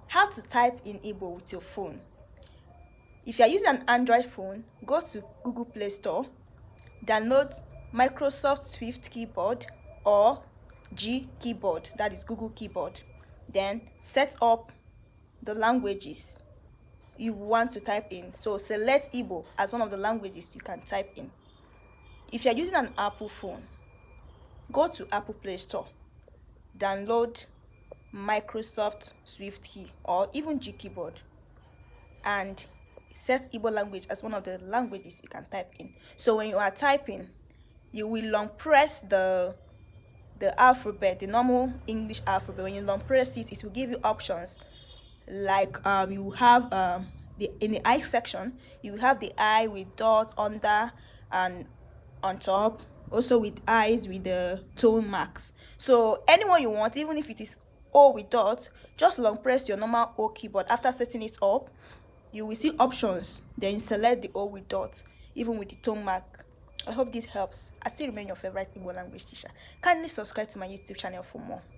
How to type in Igbo with your phone. If you are using an Android phone, go to Google Play Store, download Microsoft Swift keyboard or G keyboard, that is Google keyboard. Then set up the languages you want to type in. So select Igbo as one of the languages you can type in. If you are using an Apple phone, go to Apple Play Store, download Microsoft Swift key or even G keyboard, and set Igbo language as one of the languages you can type in. So when you are typing, you will long press the alphabet, the normal English alphabet. When you long press it, it will give you options like you have in the I section, you have the I with dot under and on top, also with eyes with the tone marks. So anyone you want, even if it is O with dot, just long press your normal O keyboard. After setting it up, you will see options, then you select the O with dot, even with the tone mark. I hope this helps. I still remain your favorite Igbo language teacher. Kindly subscribe to my YouTube channel for more.